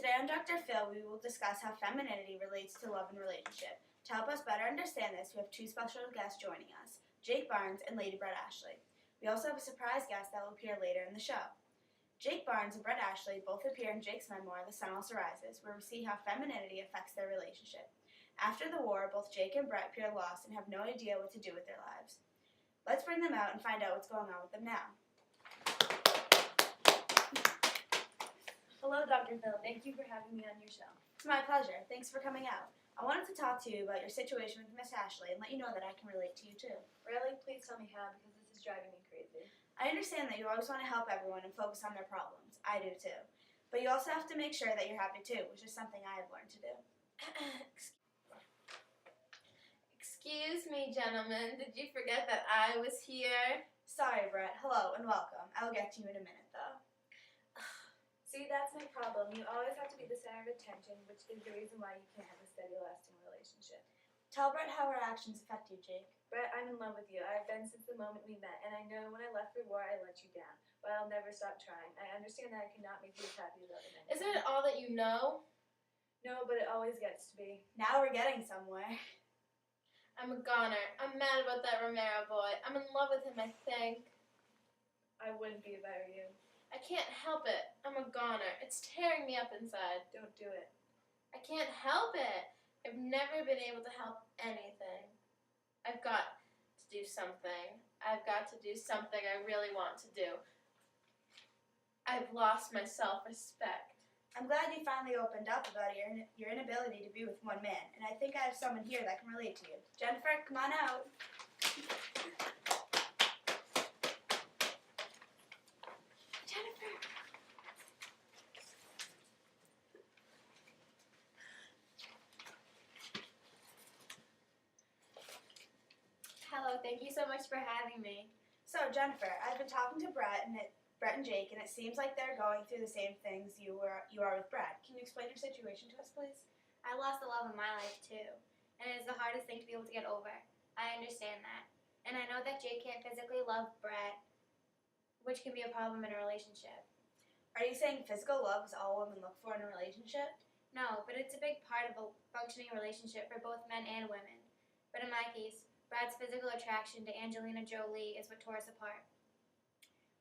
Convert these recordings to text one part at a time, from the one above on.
Today on Dr. Phil, we will discuss how femininity relates to love and relationship. To help us better understand this, we have two special guests joining us, Jake Barnes and Lady Brett Ashley. We also have a surprise guest that will appear later in the show. Jake Barnes and Brett Ashley both appear in Jake's memoir, The Sun Also Rises, where we see how femininity affects their relationship. After the war, both Jake and Brett appear lost and have no idea what to do with their lives. Let's bring them out and find out what's going on with them now. Hello, Dr. Phil. Thank you for having me on your show. It's my pleasure. Thanks for coming out. I wanted to talk to you about your situation with Miss Ashley and let you know that I can relate to you too. Really? Please tell me how, because this is driving me crazy. I understand that you always want to help everyone and focus on their problems. I do too. But you also have to make sure that you're happy too, which is something I have learned to do. Excuse me, gentlemen. Did you forget that I was here? Sorry, Brett. Hello and welcome. I will get to you in a minute, though. See, that's my problem. You always have to be the center of attention, which is the reason why you can't have a steady, lasting relationship. Tell Brett how her actions affect you, Jake. Brett, I'm in love with you. I've been since the moment we met, and I know when I left for war, I let you down. But I'll never stop trying. I understand that I cannot make you as happy as other men. Isn't it all that you know? No, but it always gets to be. Now we're getting somewhere. I'm a goner. I'm mad about that Romero boy. I'm in love with him, I think. I wouldn't be if I were you. I can't help it. I'm a goner. It's tearing me up inside. Don't do it. I can't help it. I've never been able to help anything. I've got to do something. I've got to do something I really want to do. I've lost my self-respect. I'm glad you finally opened up about your inability to be with one man, and I think I have someone here that can relate to you. Jennifer, come on out. Jennifer. Hello, thank you so much for having me. So, Jennifer, I've been talking to Brett and Jake, and it seems like they're going through the same things you are with Brett. Can you explain your situation to us, please? I lost the love of my life too, and it is the hardest thing to be able to get over. I understand that. And I know that Jake can't physically love Brett, which can be a problem in a relationship. Are you saying physical love is all women look for in a relationship? No, but it's a big part of a functioning relationship for both men and women. But in my case, Brad's physical attraction to Angelina Jolie is what tore us apart.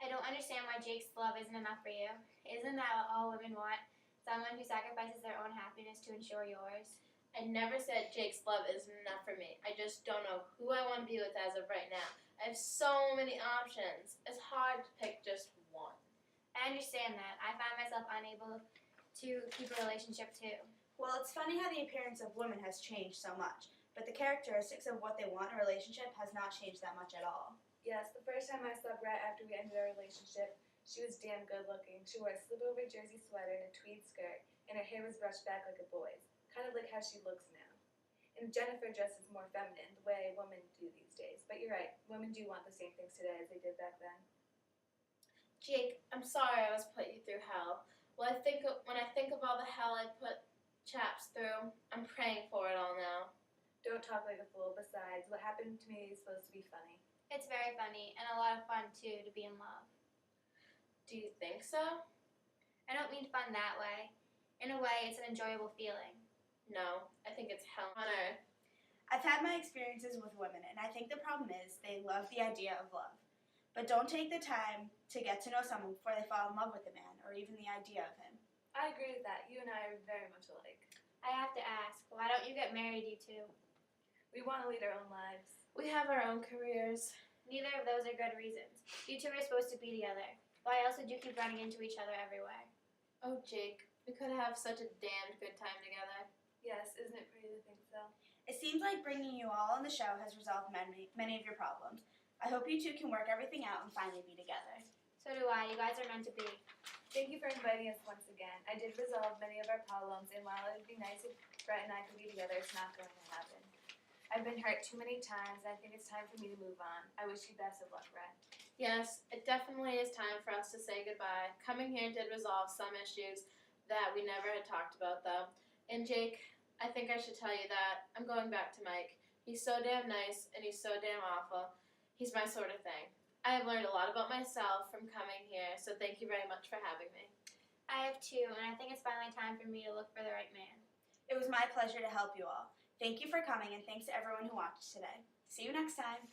I don't understand why Jake's love isn't enough for you. Isn't that what all women want? Someone who sacrifices their own happiness to ensure yours? I never said Jake's love is enough for me. I just don't know who I want to be with as of right now. I have so many options. It's hard to pick just one. I understand that. I find myself unable to keep a relationship too. Well, it's funny how the appearance of women has changed so much, but the characteristics of what they want in a relationship has not changed that much at all. Yes, the first time I saw Brett after we ended our relationship, she was damn good looking. She wore a slip-over jersey sweater and a tweed skirt, and her hair was brushed back like a boy's, kind of like how she looks now. And Jennifer dresses more feminine, the way women do these days. But you're right, women do want the same things today as they did back then. Jake, I'm sorry I was put you through hell. When I think of all the hell I put chaps through, I'm praying for it all now. Don't talk like a fool. Besides, what happened to me is supposed to be funny. It's very funny and a lot of fun too to be in love. Do you think so? I don't mean fun that way. In a way, it's an enjoyable feeling. No, I think it's hell on earth. I've had my experiences with women, and I think the problem is they love the idea of love. But don't take the time to get to know someone before they fall in love with the man or even the idea of him. I agree with that. You and I are very much alike. I have to ask, why don't you get married, you two? We want to lead our own lives. We have our own careers. Neither of those are good reasons. You two are supposed to be together. Why else would you keep running into each other everywhere? Oh, Jake, we could have such a damned good time together. Yes, isn't it pretty to think so? It seems like bringing you all on the show has resolved many of your problems. I hope you two can work everything out and finally be together. So do I. You guys are meant to be. Thank you for inviting us once again. I did resolve many of our problems, and while it would be nice if Brett and I could be together, it's not going to happen. I've been hurt too many times, and I think it's time for me to move on. I wish you best of luck, Brett. Yes, it definitely is time for us to say goodbye. Coming here did resolve some issues that we never had talked about, though. And Jake, I think I should tell you that I'm going back to Mike. He's so damn nice, and he's so damn awful. He's my sort of thing. I have learned a lot about myself from coming here, so thank you very much for having me. I have two, and I think it's finally time for me to look for the right man. It was my pleasure to help you all. Thank you for coming, and thanks to everyone who watched today. See you next time.